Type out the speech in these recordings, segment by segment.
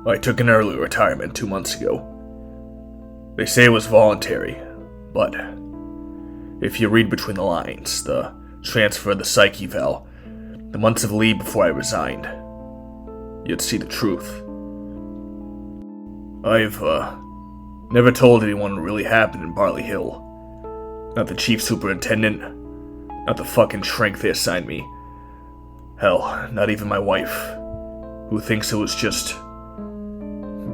I took an early retirement 2 months ago. They say it was voluntary, but if you read between the lines, the transfer of the psych eval, the months of leave before I resigned, you'd see the truth. I've never told anyone what really happened in Barley Hill. Not the chief superintendent, not the fucking shrink they assigned me. Hell, not even my wife, who thinks it was just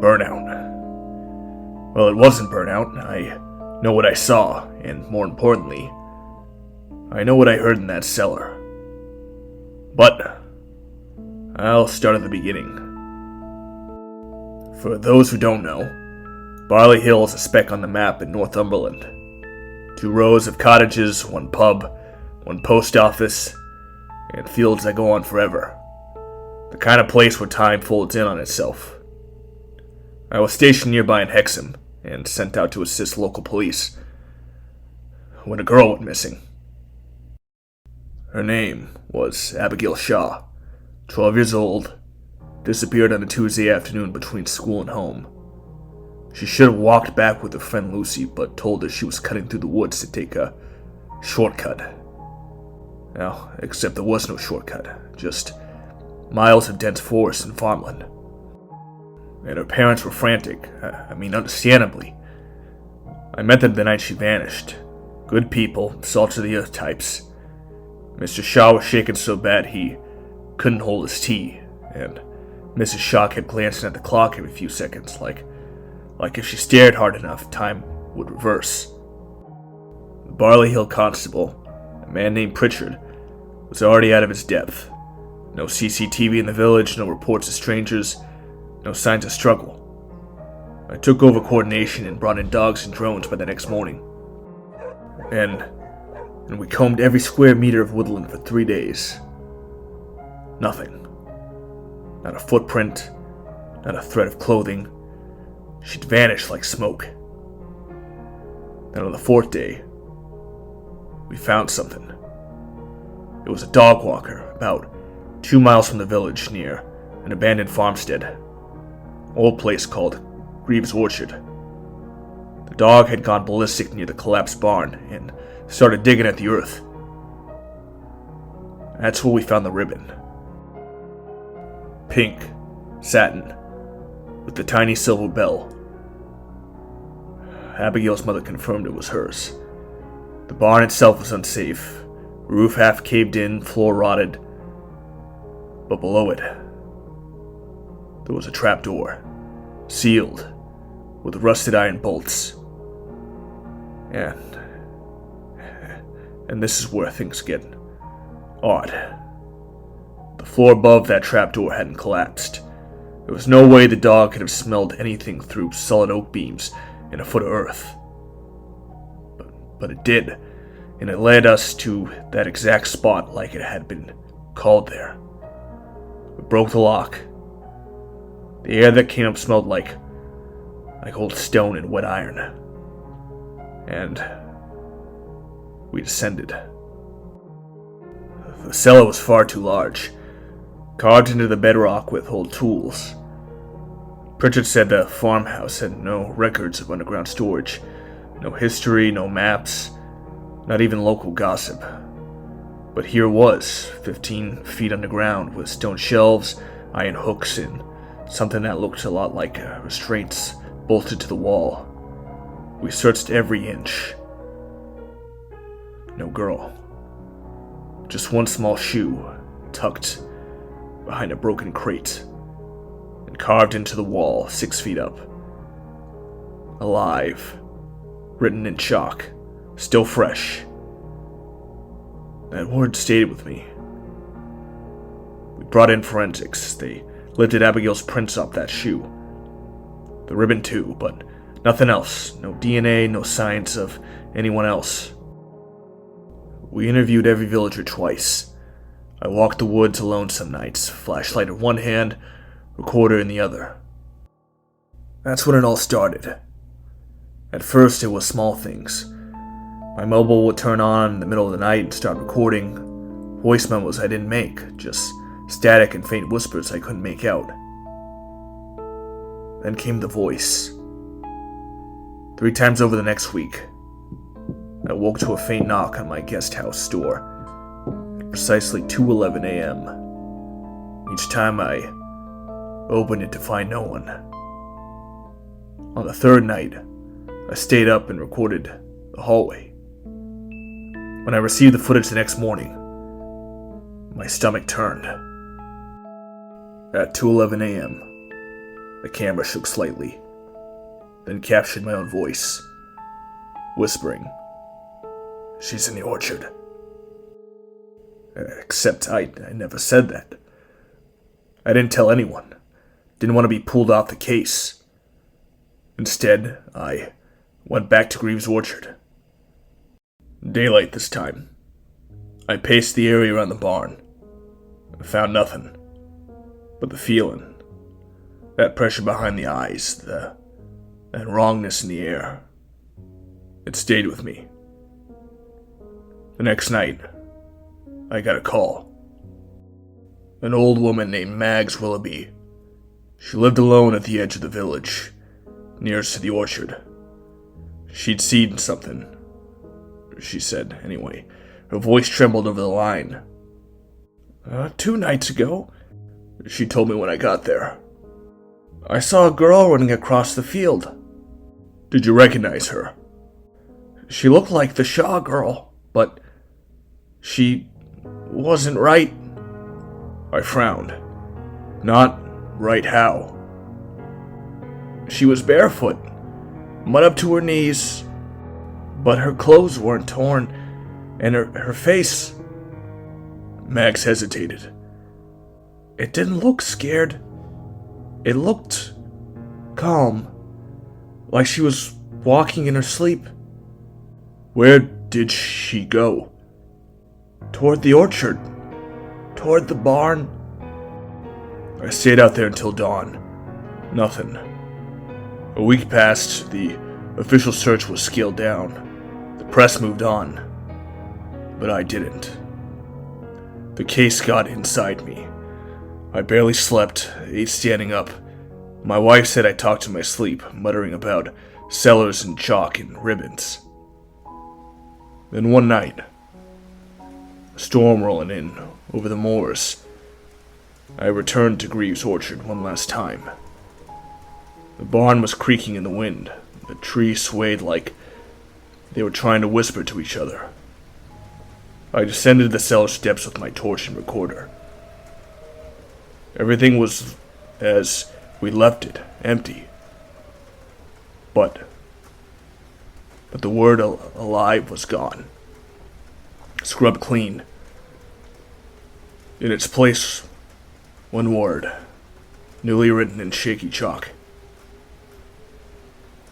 burnout. Well, it wasn't burnout. I know what I saw, and more importantly, I know what I heard in that cellar. But I'll start at the beginning. For those who don't know, Barley Hill is a speck on the map in Northumberland. 2 rows of cottages, 1 pub, 1 post office, and fields that go on forever. The kind of place where time folds in on itself. I was stationed nearby in Hexham, and sent out to assist local police, when a girl went missing. Her name was Abigail Shaw, 12 years old, disappeared on a Tuesday afternoon between school and home. She should have walked back with her friend Lucy, but told her she was cutting through the woods to take a shortcut. Now, except there was no shortcut, just miles of dense forest and farmland. And her parents were frantic, understandably. I met them the night she vanished. Good people, salt-of-the-earth types. Mr. Shaw was shaken so bad he couldn't hold his tea, and Mrs. Shaw kept glancing at the clock every few seconds, like if she stared hard enough, time would reverse. The Barley Hill constable, a man named Pritchard, was already out of his depth. No CCTV in the village, no reports of strangers, no signs of struggle. I took over coordination and brought in dogs and drones by the next morning. And we combed every square meter of woodland for 3 days. Nothing. Not a footprint, not a thread of clothing. She'd vanished like smoke. Then on the 4th day, we found something. It was a dog walker, about 2 miles from the village, near an abandoned farmstead. Old place called Greaves Orchard. The dog had gone ballistic near the collapsed barn and started digging at the earth. That's where we found the ribbon. Pink, satin, with the tiny silver bell. Abigail's mother confirmed it was hers. The barn itself was unsafe. Roof half caved in, floor rotted. But below it, there was a trapdoor, sealed, with rusted iron bolts. And this is where things get odd. The floor above that trapdoor hadn't collapsed. There was no way the dog could have smelled anything through solid oak beams and a foot of earth. But it did, and it led us to that exact spot like it had been called there. We broke the lock. The air that came up smelled like old stone and wet iron. And we descended. The cellar was far too large, carved into the bedrock with old tools. Pritchard said the farmhouse had no records of underground storage, no history, no maps, not even local gossip. But here was, 15 feet underground, with stone shelves, iron hooks, and something that looked a lot like restraints bolted to the wall. We searched every inch. No girl. Just one small shoe, tucked behind a broken crate, and carved into the wall 6 feet up. Alive, written in chalk, still fresh. That word stayed with me. We brought in forensics. They lifted Abigail's prints off that shoe. The ribbon too, but nothing else. No DNA, no signs of anyone else. We interviewed every villager twice. I walked the woods alone some nights, flashlight in one hand, recorder in the other. That's when it all started. At first it was small things. My mobile would turn on in the middle of the night and start recording voice memos I didn't make, just static and faint whispers I couldn't make out. Then came the voice. 3 times over the next week, I woke to a faint knock on my guest house door at precisely 2:11 a.m. Each time I opened it to find no one. On the 3rd night, I stayed up and recorded the hallway. When I received the footage the next morning, my stomach turned. At 2:11 a.m., the camera shook slightly, then captured my own voice, whispering, "She's in the orchard." Except I never said that. I didn't tell anyone. Didn't want to be pulled off the case. Instead, I went back to Greaves Orchard. Daylight this time. I paced the area around the barn. I found nothing. But the feeling, that pressure behind the eyes, that wrongness in the air, it stayed with me. The next night, I got a call. An old woman named Mags Willoughby. She lived alone at the edge of the village, nearest to the orchard. She'd seen something, she said, anyway. Her voice trembled over the line. 2 nights ago, she told me when I got there. I saw a girl running across the field. Did you recognize her? She looked like the Shaw girl, but she wasn't right. I frowned. Not right how? She was barefoot, mud up to her knees, but her clothes weren't torn, and her face... Max hesitated. It didn't look scared. It looked calm, like she was walking in her sleep. Where did she go? Toward the orchard. Toward the barn. I stayed out there until dawn. Nothing. A week passed, the official search was scaled down. The press moved on. But I didn't. The case got inside me. I barely slept, ate standing up. My wife said I talked in my sleep, muttering about cellars and chalk and ribbons. Then one night, a storm rolling in over the moors, I returned to Greaves Orchard one last time. The barn was creaking in the wind. The trees swayed like they were trying to whisper to each other. I descended the cellar steps with my torch and recorder. Everything was as we left it, empty. But the word alive was gone. Scrubbed clean. In its place, one word, newly written in shaky chalk.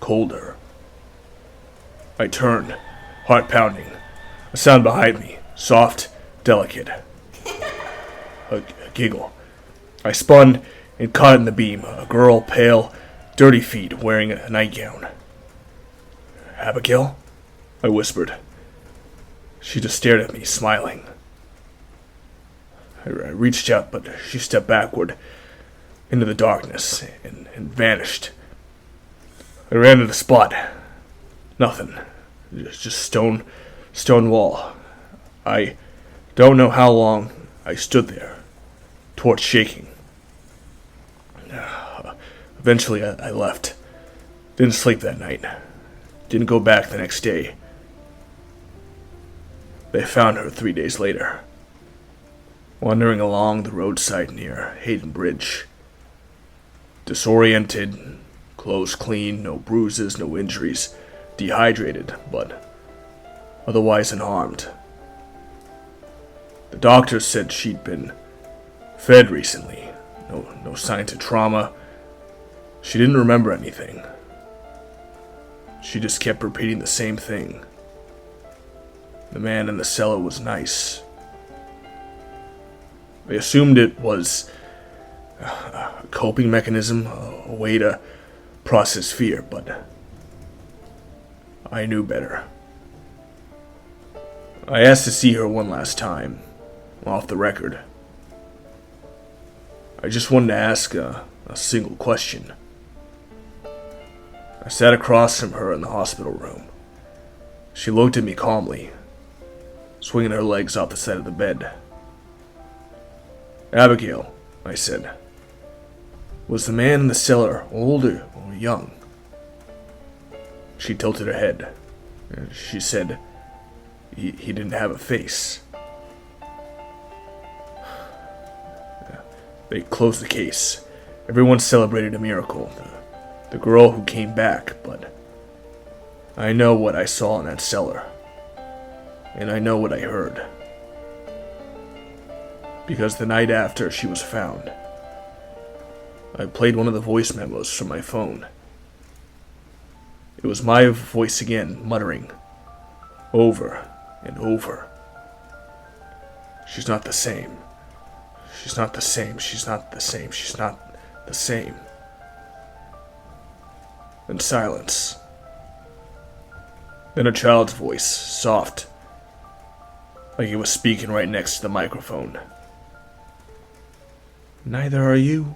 Colder. I turned, heart pounding. A sound behind me, soft, delicate. A giggle. I spun and caught it in the beam. A girl, pale, dirty feet, wearing a nightgown. Abigail? I whispered. She just stared at me, smiling. I reached out, but she stepped backward into the darkness and vanished. I ran to the spot. Nothing. Just stone wall. I don't know how long I stood there, torch shaking. Eventually, I left. Didn't sleep that night. Didn't go back the next day. They found her 3 days later, wandering along the roadside near Hayden Bridge. Disoriented, clothes clean, no bruises, no injuries, dehydrated, but otherwise unharmed. The doctor said she'd been fed recently. No signs of trauma. She didn't remember anything. She just kept repeating the same thing. The man in the cellar was nice. They assumed it was a coping mechanism, a way to process fear, but I knew better. I asked to see her one last time, off the record. I just wanted to ask a single question. I sat across from her in the hospital room. She looked at me calmly, swinging her legs off the side of the bed. "Abigail," I said, "was the man in the cellar old or young?" She tilted her head. She said, he didn't have a face. They closed the case. Everyone celebrated a miracle. The girl who came back, but I know what I saw in that cellar. And I know what I heard. Because the night after she was found, I played one of the voice memos from my phone. It was my voice again, muttering, over and over. "She's not the same. She's not the same. She's not the same. She's not the same." And silence. Then a child's voice, soft, like it was speaking right next to the microphone. "Neither are you."